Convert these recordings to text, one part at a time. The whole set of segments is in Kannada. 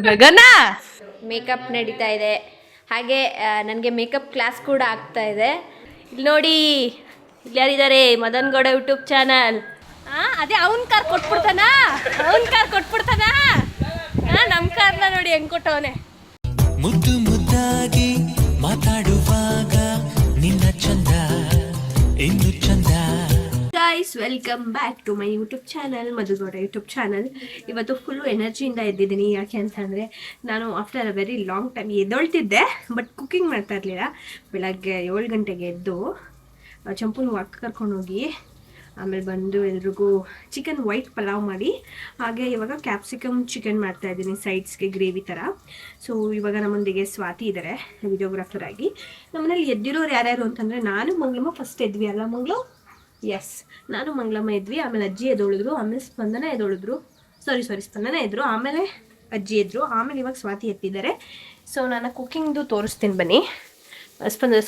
ನಗನ ಮೇಕಪ್ ನಡೀತಾ ಇದೆ. ಹಾಗೆ ನನಗೆ ಮೇಕಪ್ ಕ್ಲಾಸ್ ಕೂಡ ಆಗ್ತಾ ಇದೆ. ಇಲ್ಲಿ ನೋಡಿ, ಇಲ್ಲಿ ಯಾರಿದ್ದಾರೆ? Madan Gowda YouTube channel. ಅದೇ ಅವನ ಕಾರ್ ಕೊಟ್ಬಿಡ್ತಾನ, ನಮ್ಮ ಕಾರ್ನ ನೋಡಿ ಹೆಂಗ್ ಕೊಟ್ಟವನೆ. ಮುದ್ದು ಮುದ್ದಾಗಿ ಮಾತಾಡುವಾಗ ನಿನ್ನ ಚಂದ ಇನ್ನು ಚಂದ. Guys, welcome back to my YouTube channel, Madhu Gowda YouTube channel. ಇವತ್ತು ಫುಲ್ಲು ಎನರ್ಜಿಯಿಂದ ಎದ್ದಿದ್ದೀನಿ. ಯಾಕೆ ಅಂತಂದರೆ ನಾನು after a very long time ಎದ್ದೊಳ್ತಿದ್ದೆ, ಬಟ್ ಕುಕ್ಕಿಂಗ್ ಮಾಡ್ತಾ ಇರಲಿಲ್ಲ. ಬೆಳಗ್ಗೆ 7 ಗಂಟೆಗೆ ಎದ್ದು ಚಂಪುನ ವಾಕ್ ಕರ್ಕೊಂಡೋಗಿ ಆಮೇಲೆ ಬಂದು ಎಲ್ರಿಗೂ ಚಿಕನ್ ವೈಟ್ ಪಲಾವ್ ಮಾಡಿ, ಹಾಗೆ ಇವಾಗ ಕ್ಯಾಪ್ಸಿಕಮ್ ಚಿಕನ್ ಮಾಡ್ತಾಯಿದ್ದೀನಿ ಸೈಡ್ಸ್ಗೆ ಗ್ರೇವಿ ಥರ. ಸೊ ಇವಾಗ ನಮ್ಮೊಂದಿಗೆ ಸ್ವಾತಿ ಇದ್ದಾರೆ ವಿಡಿಯೋಗ್ರಾಫರ್ ಆಗಿ. ನಮ್ಮನೇಲಿ ಎದ್ದಿರೋರು ಯಾರ್ಯಾರು ಅಂತಂದರೆ ನಾನು ಮಂಗಳಮ್ಮ ಫಸ್ಟ್ ಎದ್ವಿ ಅಲ್ಲ ಮಂಗಳು? ಎಸ್, ನಾನು ಮಂಗಳಮ್ಮ ಎದ್ವಿ, ಆಮೇಲೆ ಅಜ್ಜಿ ಎದ್ದೊಳಿದ್ರು, ಆಮೇಲೆ ಸ್ಪಂದನ ಎದ್ದೊಳಿದ್ರು. ಸ್ಪಂದನ ಎದ್ರು, ಆಮೇಲೆ ಅಜ್ಜಿ ಎದ್ರು, ಆಮೇಲೆ ಇವಾಗ ಸ್ವಾತಿ ಎತ್ತಿದ್ದಾರೆ. ಸೊ ನಾನು ಕುಕ್ಕಿಂಗ್ದು ತೋರಿಸ್ತೀನಿ ಬನ್ನಿ.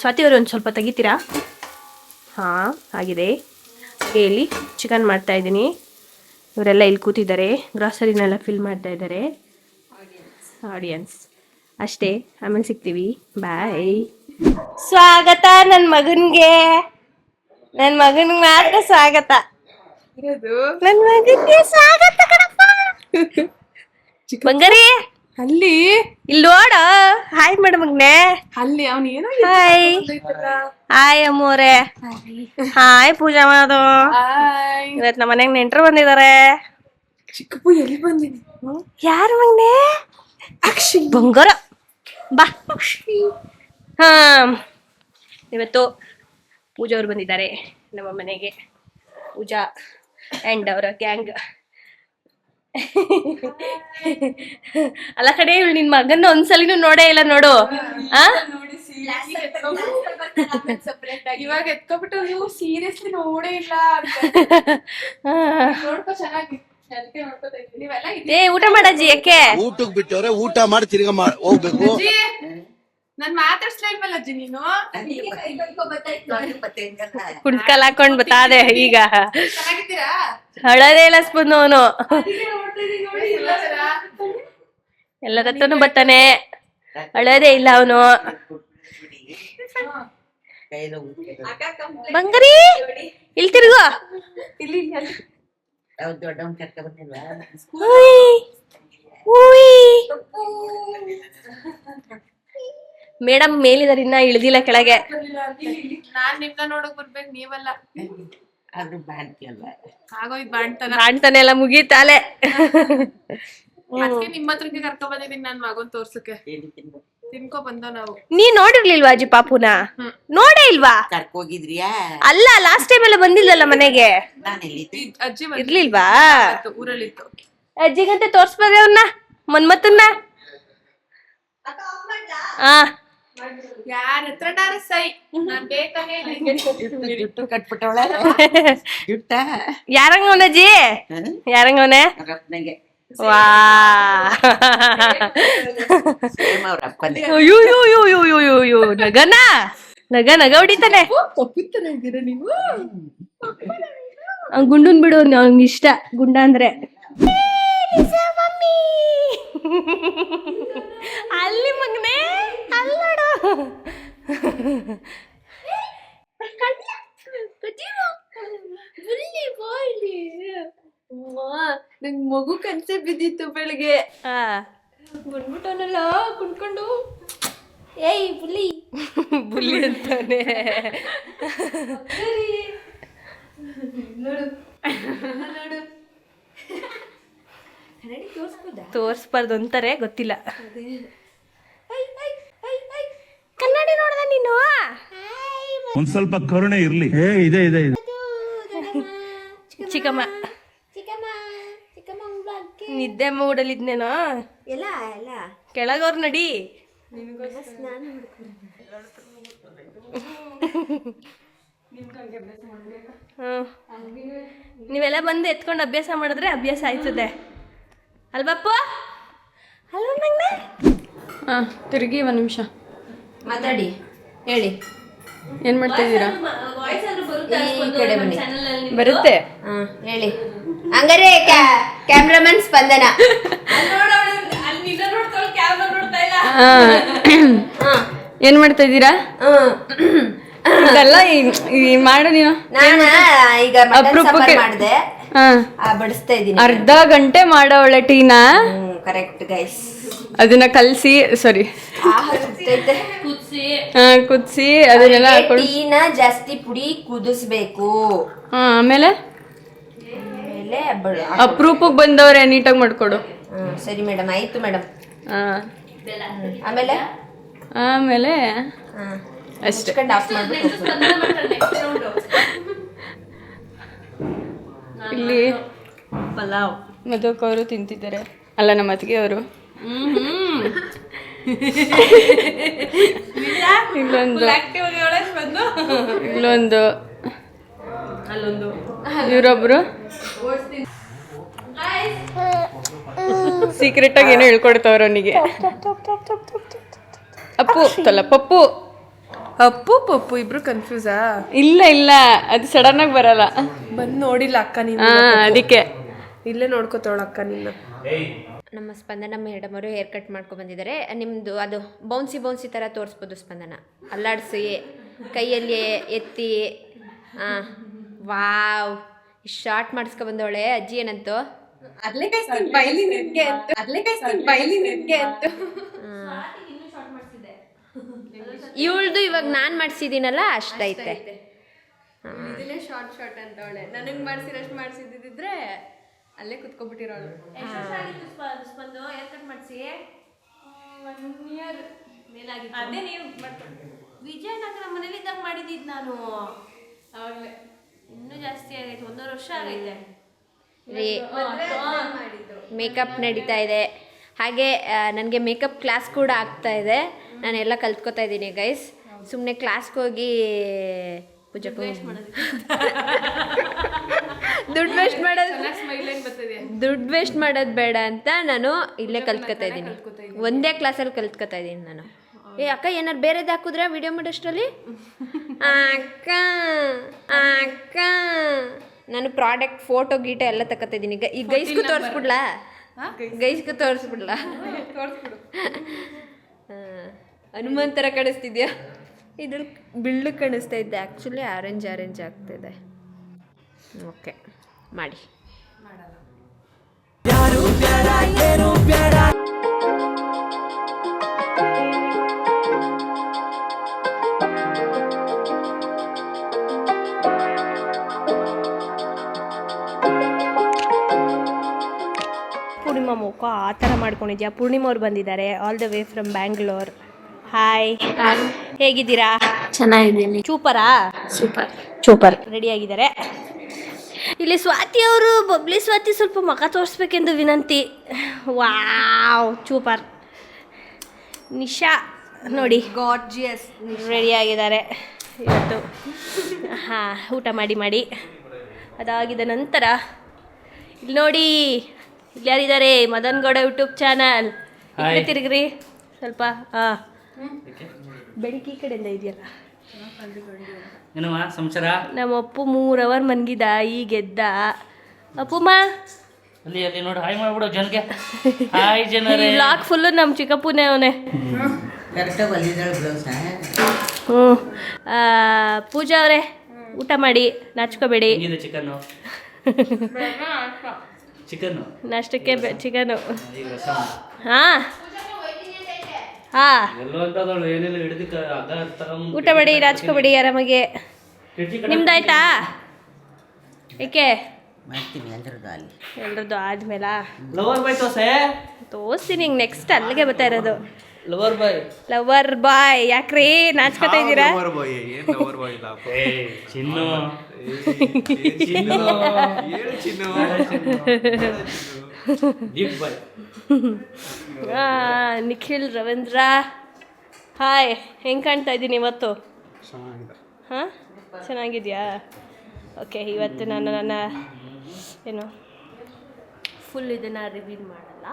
ಸ್ವಾತಿ ಅವರು ಒಂದು ಸ್ವಲ್ಪ ತೆಗಿತೀರಾ? ಹಾಂ, ಆಗಿದೆ. ಇಲ್ಲಿ ಚಿಕನ್ ಮಾಡ್ತಾಯಿದ್ದೀನಿ. ಇವರೆಲ್ಲ ಇಲ್ಲಿ ಕೂತಿದ್ದಾರೆ, ಗ್ರಾಸರಿನೆಲ್ಲ ಫಿಲ್ ಮಾಡ್ತಾ ಇದ್ದಾರೆ. ಆಡಿಯನ್ಸ್ ಅಷ್ಟೇ, ಆಮೇಲೆ ಸಿಗ್ತೀವಿ. ಬಾಯ್. ಸ್ವಾಗತ ನನ್ನ ಮಗನಿಗೆ ಮಾತ್ರ ಸ್ವಾಗತ. ನನ್ನ ಮಗನಿಗೆ ಸ್ವಾಗತ ಕಣಪ್ಪ. ಬಂಗಾರಿ ಅಲ್ಲಿ ಇಲ್ಲಿ ನೋಡ. ಹಾಯ್ ಮೇಡಮ್ ಮಗನೆ. ಅಲ್ಲಿ ಅವನು ಏನೋ ಹಾಯ್ ಅಮ್ಮೋರೆ. ಹಾಯ್ ಪೂಜಾ ಮಾಡೋದು. ಇವತ್ತು ನಮ್ಮ ಮನೆಗೆ ನೆಂಟರು ಬಂದಿದ್ದಾರೆ. ಚಿಕ್ಕಪ್ಪು ಎಲ್ಲಿ ಬಂದಿನಿ? ಯಾರು ಮಗನೆ? ಅಕ್ಷಿ ಬಂಗಾರ ಬಾ. ಹಾ, ಇವತ್ತು ಪೂಜಾ ಅವ್ರು ಬಂದಿದ್ದಾರೆ ನಮ್ಮ ಮನೆಗೆ. ಪೂಜಾ ಆ್ಯಂಡ್ ಅವರ ಗ್ಯಾಂಗ್. ಅಲ್ಲ ಕಡೆ, ನಿನ್ ಮಗನ್ನ ಒಂದ್ಸಲಿನೂ ನೋಡೇ ಇಲ್ಲ ನೋಡು. ಇವಾಗ ಎತ್ಕೊಬಿಟ್ಟು ನೀವು ಸೀರಿಯಸ್ಲಿ ನೋಡೇ ಇಲ್ಲ. ಏ ಊಟ ಮಾಡಜ್ಜಿ. ಯಾಕೆ ಊಟಕ್ಕೆ ಬಿಟ್ಟವ್ರೆ? ಊಟ ಮಾಡಿ ತಿರ್ಗಾ ಹೋಗ್ಬೇಕು. ನಾನ್ ಮಾತಾಡ್ಸ್ಲಾ ಇಲ್ವಲ್ಲ ಅಜ್ಜಿ ನೀನು? ಕುಂಟ್ಕಲ್ ಹಾಕೊಂಡ್ ಬತ್ತಾದೆ ಈಗ. ಚೆನ್ನಾಗಿದ್ದೀರಾ? ಹಳದೇ ಇಲ್ಲ ಸ್ಪಂದು ಅವನು. ಎಲ್ಲರ ಹತ್ರನು ಬರ್ತಾನೆ, ಹಳದೇ ಇಲ್ಲ ಅವನು. ಬಂಗಾರಿ ಇಲ್ಲಿ ತಿರುಗು. ಮೇಡಮ್ ಮೇಲಿದಾರೆ, ಇನ್ನ ಇಳ್ದಿಲ್ಲ ಕೆಳಗೆ. ನಾನ್ ನಿಮ್ನ ನೋಡಕ್ ಬರ್ಬೇಕು, ನೀವಲ್ಲ. ಆಗೋಯ್ತು ಬಾಣ್ತಾನೆ ಎಲ್ಲ ಮುಗೀತಾಲೆ. ಅದಕ್ಕೆ ನಿಮ್ಮ ಹತ್ರಕ್ಕೆ ಕರ್ಕೊಂಡ್ ಬಂದಿದ್ದೀನಿ ನನ್ ಮಗನ್ ತೋರ್ಸಕ್ಕೆ. ತಿನ್ಕೊ ಬಂದ ನಾವು. ನೀ ನೋಡಿರ್ಲಿಲ್ವಾ ಅಜ್ಜಿ ಪಾಪುನ? ನೋಡೇ ಇಲ್ವಾ? ಹೋಗಿದ್ರಿಯಾ? ಅಲ್ಲ, ಲಾಸ್ಟ್ ಟೈಮ್ ಎಲ್ಲ ಬಂದಿಲ್ಲಲ್ಲ ಮನೆಗೆ. ಅಜ್ಜಿ ಇರ್ಲಿಲ್ವಾ? ಊರಲ್ಲಿತ್ತು. ಅಜ್ಜಿಗಂತೆ ತೋರ್ಸ್ಬಾರ್ದೆ ಅವ್ನ ಮನ್ಮತ್ತನ್ನ. ಯಾರ ಹತ್ರನಾರ ಸೈ, ನಾನ್ ಬೇಕಾನೆ ಕಟ್ಬಿಟ್ಟವಳೆ. ಯಾರಂಗವನಜ್ಜಿ? ಯಾರಂಗವನೆ? ವಾ, ನಗ ಹೊಡಿತಾನೆ. ಗುಂಡನ್ ಬಿಡು, ಅವ್ನಿಗೆ ಇಷ್ಟ ಗುಂಡ ಅಂದ್ರೆ. ಅಲ್ಲಿ ಮಗನೇ ಅಲ್ಲಡು. ನಂಗ್ ಮಗು ಕನ್ಸೆ ಬಿದ್ದಿತ್ತು ಬೆಳಿಗ್ಗೆ. ಬಂದ್ಬಿಟ್ಟವನಲ್ಲ ಕುಣ್ಕೊಂಡು. ಏಯ್ ಬುಲಿ ಬುಲಿ ಅಂತಾನೆ. ತೋರ್ಸ್ಬಾರ್ದು ಅಂತಾರೆ, ಗೊತ್ತಿಲ್ಲ. ಕನ್ನಡಿ ನೋಡ್ದ ನೀನು? ಒಂದ್ ಸ್ವಲ್ಪ ಕರುಣೆ ಇರ್ಲಿ. ಇದೆ ಇದೆ ಇದೆ. ಚಿಕ್ಕಮ್ಮ ನಿದ್ದೆ ಮೂಡಲಿದ್ನೇನೋ. ಎಲ್ಲ ಕೆಳಗವ್ರು ನಡಿ. ನೀವೆಲ್ಲ ಬಂದು ಎತ್ಕೊಂಡು ಅಭ್ಯಾಸ ಮಾಡಿದ್ರೆ ಅಭ್ಯಾಸ ಆಯ್ತದೆ ಅಲ್ಬಪ್ಪ? ಅಲ್ವ ನಂಗೆ? ತಿರುಗಿ ಒಂದ್ ನಿಮಿಷ ಮಾತಾಡಿ, ಹೇಳಿ. ಏನ್ ಮಾಡ್ತಾ ಇದ್ದೀರಾ? ಈ ಕಡೆ ಬನ್ನಿ. ಬರುತ್ತೆ. ಹೇಳಿ. ಹಂಗಾರೆ ಕ್ಯಾಮ್ರಾಮನ್ ಸ್ಪಂದನ. ಏನ್ ಮಾಡ್ತಾ ಇದ್ದೀರಾ? ಇದೆಲ್ಲ ಮಾಡು ನೀನು. ನಾನು ಈಗ ಮಟನ್ ಅಪ್ರೂಪಕ್ಕೆ ಸಾಂಬಾರ್ ಮಾಡಿದೆ, ಬಡಿಸ್ತಾ ಇದ್ದೀನಿ. ಅರ್ಧ ಗಂಟೆ ಮಾಡೋಳೆ ಟೀನಾ. Correct guys. ಅದನ್ನ ಕಲ್ಸಿ ಸಾರಿ ಕುದಿಸಿ ಅದನ್ನೆಲ್ಲ ಹಾಕೊಂಡು ಟೀನ ಜಾಸ್ತಿ ಪುಡಿ ಕುದಿಸ್ಬೇಕು. ಆಮೇಲೆ ಅಪ್ರೂಪಕ್ಕೆ ಬಂದವ್ರೆ, ನೀಟಾಗಿ ಮಾಡ್ಕೊಡು. ಸರಿ ಮೇಡಮ್, ಆಯ್ತು ಮೇಡಮ್. ಆಮೇಲೆ ಅಷ್ಟೇ. ಆಫ್ ಮಾಡ್ಬೇಕು. ಇಲ್ಲಿ ಪಲಾವ್ ಮಧುಕ್ ಅವರು ತಿಂತಿದ್ದಾರೆ, ಅಲ್ಲ ನಮ್ಮ ಅತ್ತಿಗೆ ಅವರು. ಇಲ್ಲೊಂದು ಇವರೊಬ್ರು ಸೀಕ್ರೆಟ್ ಆಗಿ ಏನೋ ಹೇಳ್ಕೊಡ್ತಾವ್ರ ಅವನಿಗೆ. ಅಪ್ಪು ತಲ್ಲ ಪಪ್ಪು ಅಪ್ಪು ಪಪ್ಪು ಇಬ್ರು ಕನ್ಫ್ಯೂಸಾ? ಇಲ್ಲ ಅದು ಸಡನ್ ಆಗಿ ಬರಲ್ಲ. ಬಂದು ನೋಡಿಲ್ಲ ಅಕ್ಕ ನೀನು. ಅದಕ್ಕೆ ಇಲ್ಲೇ ನೋಡ್ಕೋತಾವಳ ಅಕ್ಕ ನಿನ್ನ. ನಮ್ಮ ಸ್ಪಂದನ ಮೇಡಮ್ ಅವರು ಹೇರ್ ಕಟ್ ಮಾಡ್ಕೊಂಡು ಬಂದಿದ್ದಾರೆ. ನಿಮ್ಮದು ಅದು ಬೌನ್ಸಿ ಥರ ತೋರಿಸ್ಬೋದು ಸ್ಪಂದನ. ಅಲ್ಲಾಡಿಸಿ ಕೈಯಲ್ಲಿ ಎತ್ತಿ. ವಾವ್, ಶಾರ್ಟ್ ಮಾಡಿಸ್ಕೊ ಬಂದವಳೆ ಅಜ್ಜಿ. ಏನಂತು ಇವಳ್ದು ಇವಾಗ ನಾನು ಮಾಡಿಸಿದ್ದೀನಲ್ಲ ಅಷ್ಟೈತೆ. ಶಾರ್ಟ್ ಅಂತವಳೆ. ನನಗೆ ಮಾಡಿಸಿರಷ್ಟು ಮಾಡಿಸಿದ್ದಿದ್ರೆ ಅಲ್ಲೇ ಕುತ್ಕೊಬಿಟ್ಟಿರೋಳು. ಅದೇ ನೀವು ವಿಜಯನಗರ ಮನೇಲಿ ಇದ್ದಾಗ ಮಾಡಿದ್ದು ನಾನು. ಆವಾಗಲೇ ಇನ್ನೂ ಜಾಸ್ತಿ ಆಗೈತೆ, 1.5 ವರ್ಷ ಆಗೈತೆ. ಮೇಕಪ್ ನಡೀತಾ ಇದೆ. ಹಾಗೆ ನನಗೆ ಮೇಕಪ್ ಕ್ಲಾಸ್ ಕೂಡ ಆಗ್ತಾ ಇದೆ. ನಾನೆಲ್ಲ ಕಲ್ತ್ಕೊತಾ ಇದ್ದೀನಿ ಗೈಸ್. ಸುಮ್ಮನೆ ಕ್ಲಾಸ್ಗೆ ಹೋಗಿ ದುಡ್ಡು ವೇಸ್ಟ್ ಮಾಡೋದು ಬೇಡ ಅಂತ ನಾನು ಇಲ್ಲೇ ಕಲ್ತ್ಕೊತಾ ಇದ್ದೀನಿ. ಒಂದೇ ಕ್ಲಾಸಲ್ಲಿ ಕಲ್ತ್ಕೊತಾ ಇದ್ದೀನಿ ನಾನು. ಅಕ್ಕ ಏನಾರು ಬೇರೆದು ಹಾಕಿದ್ರೆ ವಿಡಿಯೋ ಮಾಡೋಷ್ಟರಲ್ಲಿ ಅಕ್ಕ ನಾನು ಪ್ರಾಡಕ್ಟ್ ಫೋಟೋ ಗೀಟೋ ಎಲ್ಲ ತಗೋತಾ ಇದ್ದೀನಿ. ಈ ಗೈಸ್ಗೂ ತೋರಿಸ್ಬಿಡ್ಲಾ? ಹನುಮಾನ್ ಥರ ಕಾಣಿಸ್ತಿದ್ಯಾ? ಇದ್ರಲ್ಲಿ ಬಿಳ್ಳು ಕಾಣಿಸ್ತಾ ಇದ್ದೆ, ಆ್ಯಕ್ಚುಲಿ ಆರೆಂಜ್ ಆಗ್ತಿದೆ. ಓಕೆ ಮಾಡಿ. ಪೂರ್ಣಿಮಾ ಮುಖ ಆ ಥರ ಮಾಡ್ಕೊಂಡಿದ್ಯಾ? ಪೂರ್ಣಿಮಾ ಅವ್ರು ಬಂದಿದ್ದಾರೆ all the way from Bangalore. Hi, ಹೇಗಿದ್ದೀರಾ? ಚೆನ್ನಾಗಿದ್ದೀನಿ. ಸೂಪರ್ ರೆಡಿ ಆಗಿದ್ದಾರೆ. ಇಲ್ಲಿ ಸ್ವಾತಿ ಅವರು, ಬಬ್ಲಿ ಸ್ವಾತಿ, ಸ್ವಲ್ಪ ಮುಖ ತೋರಿಸ್ಬೇಕೆಂದು ವಿನಂತಿ. Wow, super. ನಿಶಾ ನೋಡಿ ಗಾರ್ಜಿಯಸ್ ರೆಡಿ ಆಗಿದ್ದಾರೆ ಇವತ್ತು. ಊಟ ಮಾಡಿ ಅದಾಗಿದ ನಂತರ ಇಲ್ಲಿ ನೋಡಿ, ಇಲ್ಲಿ ಯಾರಿದ್ದಾರೆ? Madan Gowda YouTube channel. ತಿರುಗ್ರಿ ಸ್ವಲ್ಪ. ಬೆಳಿಗ್ಗೆ ಈ ಕಡೆಯಿಂದ ಇದೆಯಲ್ಲ. ನಮ್ಮ ಅಪ್ಪು 3 ಅವರ್ ಮನ್ಗಿದ, ಈಗ ಎದ್ದ. ಅಪ್ಪುಮ್ಮ ಅಲ್ಲಿ ನೋಡಿ, ಹಾಯ್ ಮಾಡ್ಬಿಡು ಜನಕ್ಕೆ. ಹಾಯ್ ಜನರೇ. ಬ್ಲಾಗ್ ಫುಲ್ಲು ನಮ್ಮ ಚಿಕ್ಕಪ್ಪನೇ ಅವನೇ. ಪೂಜಾ ಅವರೇ, ಊಟ ಮಾಡಿ, ನಾಚ್ಕೋಬೇಡಿ. ಚಿಕನ್ ನಾಷ್ಟಕ್ಕೆ ಚಿಕನು. ಊಟ ಮಾಡಿ, ನಾಚ್ಕೋಬೇಡಿ ಆರಾಮಾಗಿ. ನಿಮ್ದಾಯ್ತಾ? ಏಕೆ ಎಲ್ರದ್ದು ಆದ್ಮೇಲೆ ತೋರಿಸ್ತೀನಿ. ಹಿಂಗೆ ನೆಕ್ಸ್ಟ್ ಅಲ್ಲಿಗೆ ಬರ್ತಾ ಇರೋದು. Lover boy. ಯಾಕ್ರಿ ನಾಚ್ಕೋತಾ ಇದ್ದೀರಾ? ನಿಖಿಲ್ ರವೀಂದ್ರ, ಹಾಯ್. ಹೆಂಗೆ ಕಾಣ್ತಾ ಇದ್ದೀನಿ ಇವತ್ತು? ಹಾಂ, ಚೆನ್ನಾಗಿದೆಯಾ? ಓಕೆ, ಇವತ್ತು ನಾನು ನನ್ನ ಫುಲ್ ಇದನ್ನು ರಿವೀಲ್ ಮಾಡಲ್ಲ,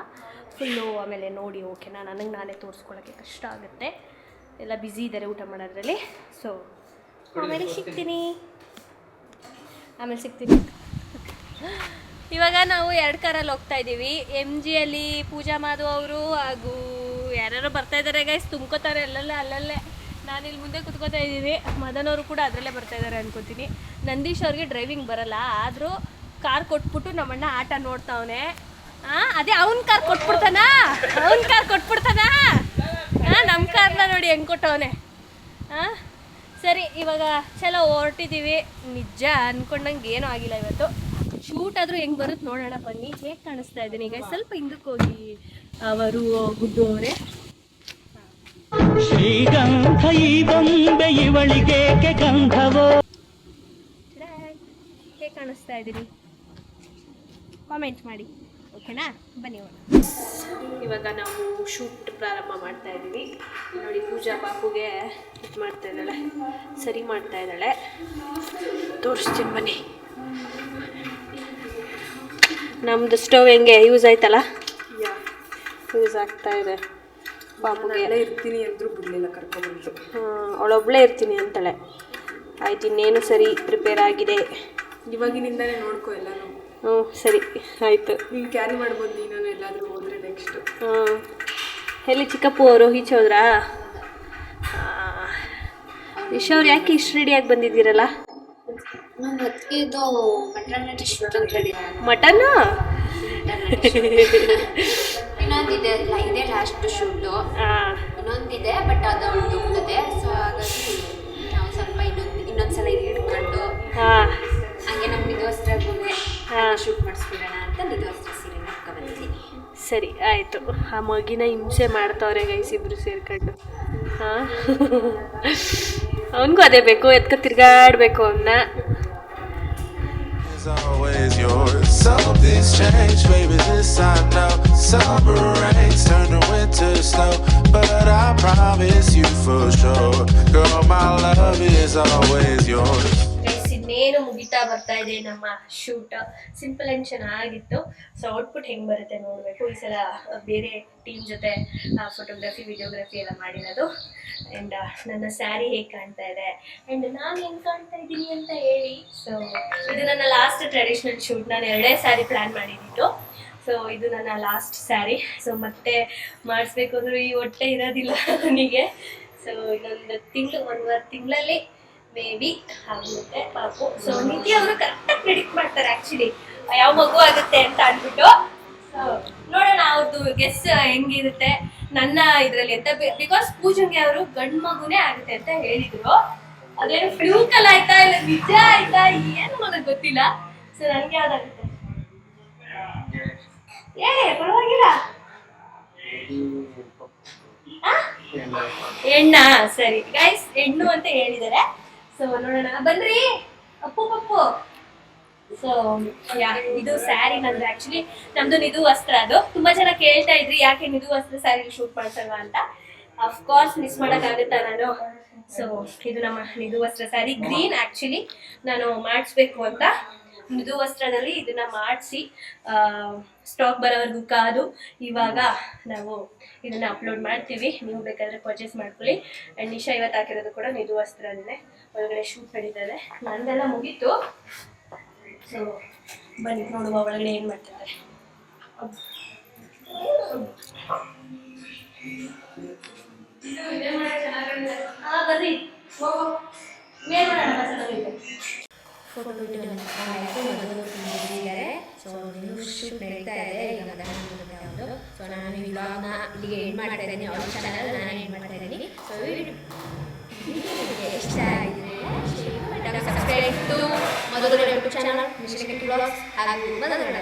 ಫುಲ್ಲು ಆಮೇಲೆ ನೋಡಿ. ಓಕೆನಾ? ನನಗೆ ನಾನೇ ತೋರಿಸ್ಕೊಳ್ಳೋಕ್ಕೆ ಕಷ್ಟ ಆಗುತ್ತೆ, ಎಲ್ಲ ಬ್ಯುಸಿ ಇದ್ದಾರೆ ಊಟ ಮಾಡೋದ್ರಲ್ಲಿ. ಸೊ ಆಮೇಲೆ ಸಿಗ್ತೀನಿ. ಇವಾಗ ನಾವು 2 ಕಾರಲ್ಲಿ ಹೋಗ್ತಾ ಇದ್ದೀವಿ. MGಯಲ್ಲಿ ಪೂಜಾ ಮಾಧವ್ ಅವರು ಹಾಗೂ ಯಾರ್ಯಾರು ಬರ್ತಾ ಇದ್ದಾರೆ ಗೈಸ್, ತುಂಬ್ಕೋತಾರೆ ಅಲ್ಲಲ್ಲೇ. ನಾನು ಇಲ್ಲಿ ಮುಂದೆ ಕುತ್ಕೋತಾ ಇದ್ದೀನಿ. ಮದನ್ ಅವರು ಕೂಡ ಅದರಲ್ಲೇ ಬರ್ತಾ ಇದ್ದಾರೆ ಅನ್ಕೋತೀನಿ. ನಂದೀಶ್ ಅವ್ರಿಗೆ ಡ್ರೈವಿಂಗ್ ಬರಲ್ಲ, ಆದರೂ ಕಾರ್ ಕೊಟ್ಬಿಟ್ಟು ನಮ್ಮಣ್ಣ ಆಟ ನೋಡ್ತಾವನೆ. ಅದೇ ಅವ್ನ ಕಾರ್ ಕೊಟ್ಬಿಡ್ತಾನ ನಮ್ಮ ಕಾರ್ನ ನೋಡಿ ಹೆಂಗೆ ಕೊಟ್ಟವನೆ. ಸರಿ, ಇವಾಗ ಚಲೋ ಹೊರಟಿದ್ದೀವಿ. ನಿಜ ಅನ್ಕೊಂಡಂಗೆ ಏನೂ ಆಗಿಲ್ಲ ಇವತ್ತು. ಶೂಟ್ ಆದರೂ ಹೆಂಗೆ ಬರುತ್ತೆ ನೋಡೋಣ ಬನ್ನಿ. ಹೇಗೆ ಕಾಣಿಸ್ತಾ ಇದ್ದೀನಿ ಈಗ? ಸ್ವಲ್ಪ ಹಿಂದಕ್ಕೆ ಹೋಗಿ ಅವರು ಗುಡ್ಡು ಅವರೇ. ಶ್ರೀಗಂಧ ಈ ಬೊಂಬೆ ಇವಳಿಗೆ ಗಂಧವೋ. ಹೇಗೆ ಕಾಣಿಸ್ತಾ ಇದ್ದೀನಿ ಕಾಮೆಂಟ್ ಮಾಡಿ, ಓಕೆನಾ? ಬನ್ನಿ ಇವಾಗ ನಾವು ಶೂಟ್ ಪ್ರಾರಂಭ ಮಾಡ್ತಾ ಇದ್ದೀವಿ. ನೋಡಿ, ಪೂಜಾ ಬಾಪುಗೆ ಇದು ಮಾಡ್ತಾ ಇದ್ದಾಳೆ, ಸರಿ ಮಾಡ್ತಾ ಇದ್ದಾಳೆ. ತೋರಿಸ್ತೀನಿ ಬನ್ನಿ. ನಮ್ಮದು ಸ್ಟವ್ ಹೆಂಗೆ ಯೂಸ್ ಆಯ್ತಲ್ಲ, ಯೂಸ್ ಆಗ್ತಾ ಇದೆ. ಬಾಪುಗೆ ಇರ್ತೀನಿ ಅಂದ್ರೂ ಬಿಡಲಿಲ್ಲ, ಕರ್ಕೊಂಡ್ಬಂದು. ಅವಳೊಬ್ಬಳೇ ಇರ್ತೀನಿ ಅಂತಾಳೆ. ಆಯ್ತು, ಇನ್ನೇನು ಸರಿ ಪ್ರಿಪೇರ್ ಆಗಿದೆ. ಇವಾಗಿನಿಂದನೇ ನೋಡ್ಕೊ ಎಲ್ಲನೂ. ಹ್ಞೂ ಸರಿ ಆಯಿತು. ನೀನು ಕ್ಯಾರಿ ಮಾಡ್ಬೋದು, ನೀನು ಎಲ್ಲಾದರೂ ಹೋದರೆ ನೆಕ್ಸ್ಟು. ಎಲ್ಲಿ ಚಿಕ್ಕಪ್ಪು ಅವರು ಈಚೆ ಹೋದ್ರಾ? ರಿಷ್ ಅವ್ರು ಯಾಕೆ ಇಷ್ಟು ರೆಡಿಯಾಗಿ ಬಂದಿದ್ದೀರಲ್ಲ? ಮಟನ್ನು ಇನ್ನೊಂದಿದೆ ಅಲ್ಲ, ಇದೇ ಲಾಸ್ಟ್ ಶೂಟು. ಇನ್ನೊಂದಿದೆ, ಬಟ್ ಅದು ಅವ್ಳದ್ದು ಉಳಿದಿದೆ. ಸೊ ಹಾಗಾಗಿ ನಾವು ಸ್ವಲ್ಪ ಇನ್ನೊಂದ್ಸಲ ಹಿಡ್ಕೊಂಡು ಹಾಗೆ ನಮ್ಮ ನಿಧುವಸ್ತ್ರಗುವೆ ಶೂಟ್ ಮಾಡಿಸ್ಬಿಡೋಣ ಅಂತ ನಿಧುವಸ್ತ್ರ ಸೀರೆ ಬಂದಿದ್ದೀನಿ. ಸರಿ ಆಯಿತು. ಆ ಮಗಿನ ಹಿಂಸೆ ಮಾಡ್ತಾವ್ರೆ ಗೈಸ್ ಇಬ್ರು ಸೇರ್ಕೊಂಡು. ಅವನಿಗೂ ಅದೇ ಬೇಕು, ಎತ್ಕ ತಿರ್ಗಾಡ್ಬೇಕು ಅವನ್ನ. Always yours. Something's changed, baby. This I know. Summer rains turn to winter snow, but I promise you for sure, girl, my love is always yours. ಇನ್ನೇನು ಮುಗಿತಾ ಬರ್ತಾ ಇದೆ ನಮ್ಮ ಶೂಟ್. ಸಿಂಪಲ್ ಆ್ಯಂಡ್ ಚೆನ್ನಾಗಿತ್ತು. ಸೊ ಔಟ್ಪುಟ್ ಹೆಂಗೆ ಬರುತ್ತೆ ನೋಡಬೇಕು. ಈ ಸಲ ಬೇರೆ ಟೀಮ್ ಜೊತೆ ಫೋಟೋಗ್ರಫಿ ವಿಡಿಯೋಗ್ರಫಿ ಎಲ್ಲ ಮಾಡಿರೋದು. ಆ್ಯಂಡ್ ನನ್ನ ಸ್ಯಾರಿ ಹೇಗೆ ಕಾಣ್ತಾ ಇದೆ ಆ್ಯಂಡ್ ನಾನು ಹೆಂಗೆ ಕಾಣ್ತಾ ಇದ್ದೀನಿ ಅಂತ ಹೇಳಿ. ಸೊ ಇದು ನನ್ನ ಲಾಸ್ಟ್ ಟ್ರೆಡಿಷ್ನಲ್ ಶೂಟ್. ನಾನು 2 ಸ್ಯಾರಿ ಪ್ಲ್ಯಾನ್ ಮಾಡಿದ್ದು. ಸೊ ಇದು ನನ್ನ ಲಾಸ್ಟ್ ಸ್ಯಾರಿ. ಸೊ ಮತ್ತೆ ಮಾಡಿಸ್ಬೇಕು ಅಂದರೂ ಈ ಹೊಟ್ಟೆ ಇರೋದಿಲ್ಲ ನನಗೆ. ಸೊ ಇನ್ನೊಂದು ತಿಂಗಳು, 1.5 ತಿಂಗಳಲ್ಲಿ ಮೇ ಬಿ ಆಗುತ್ತೆ ಪಾಪು. ಸೊ ನಿಧಿ ಅವರು ಕರೆಕ್ಟಾಗಿ ಪ್ರಿಡಿಕ್ಟ್ ಮಾಡ್ತಾರೆ ಆ್ಯಕ್ಚುಲಿ ಯಾವ ಮಗು ಆಗುತ್ತೆ ಅಂತ ಅಂದ್ಬಿಟ್ಟು. ಸೊ ನೋಡೋಣ ಅವ್ರದ್ದು ಗೆಸ್ ಹೆಂಗಿರುತ್ತೆ ನನ್ನ ಇದರಲ್ಲಿ ಅಂತ. ಬಿಕಾಸ್ ಪೂಜೆಗೆ ಅವರು ಗಂಡು ಮಗುನೇ ಆಗುತ್ತೆ ಅಂತ ಹೇಳಿದ್ರು. ಅದೇನು ಫ್ಲೂಕಲ್ ಆಯ್ತಾ ಇಲ್ಲ ನಿಜ ಆಯ್ತಾ ಏನು ನನಗೆ ಗೊತ್ತಿಲ್ಲ. ಸೊ ನನಗೆ ಯಾವ್ದಾಗುತ್ತೆ ಪರವಾಗಿಲ್ಲ. ಹೆಣ್ಣ? ಸರಿ ಗೈಸ್, ಹೆಣ್ಣು ಅಂತ ಹೇಳಿದ್ದಾರೆ. ಸೊ ನೋಡೋಣ ಬನ್ರಿ ಅಪ್ಪು ಪಪ್ಪು. ಸೊ ಇದು ಸ್ಯಾರಿ ನಂದು. ಆ್ಯಕ್ಚುಲಿ ನಮ್ದು ನಿಧು ವಸ್ತ್ರ. ಅದು ತುಂಬ ಜನ ಕೇಳ್ತಾ ಇದ್ರಿ ಯಾಕೆ ನಿಧು ವಸ್ತ್ರ ಸ್ಯಾರಿ ಶೂಟ್ ಮಾಡ್ಸಲ್ವಾ ಅಂತ. ಅಫ್ಕೋರ್ಸ್ ಮಿಸ್ ಮಾಡೋಕ್ಕಾಗುತ್ತಾ ನಾನು? ಸೊ ಇದು ನಮ್ಮ ನಿಧು ವಸ್ತ್ರ ಸ್ಯಾರಿ. ಗ್ರೀನ್ ಆ್ಯಕ್ಚುಲಿ ನಾನು ಮಾಡಿಸ್ಬೇಕು ಅಂತ ನಿಧು ವಸ್ತ್ರದಲ್ಲಿ ಇದನ್ನ ಮಾಡಿಸಿ ಸ್ಟಾಕ್ ಬರೋವರೆಗೂ ಕಾದು ಇವಾಗ ನಾವು ಇದನ್ನ ಅಪ್ಲೋಡ್ ಮಾಡ್ತೀವಿ. ನೀವು ಬೇಕಾದರೆ ಪರ್ಚೇಸ್ ಮಾಡ್ಕೊಳ್ಳಿ. ಆ್ಯಂಡ್ ನಿಶಾ ಇವತ್ತು ಹಾಕಿರೋದು ಕೂಡ ನಿಧು ವಸ್ತ್ರದಲ್ಲೇ. ಒಳಗಡೆ ಶೂಟ್ ನಡೀತದೆ. ನಂದೆಲ್ಲ ಮುಗೀತು. ಸೊ ಬನ್ನಿ ನೋಡುವ ಒಳಗಡೆ ಏನು ಮಾಡ್ತಿದ್ದಾರೆ. ಬರ್ರಿ ಫೋಟೋ ವಿಡಿಯೋ ಸೊ ಶೂಟ್ ನಡೀತಾ ಇದೆ ಈಗ. ಯಾವುದು ಸೊ ನಾನು ಈ ವ್ಲಾಗ್ನ ಇಲ್ಲಿಗೆ ಎಂಡ್ ಮಾಡ್ತಾ ಇದ್ದೀನಿ. ಅವ್ರ ಚಾನಲ್ ನಾನು ಎಂಡ್ ಮಾಡ್ತಾ ಇದ್ದೀನಿ. ಸೊ ಇಷ್ಟ ಆಗಿದ್ರೆ subscribe to Madhu Gowda YouTube channel, mister K vlogs ಹಾಗೂ ಮಧುಗೌಡ.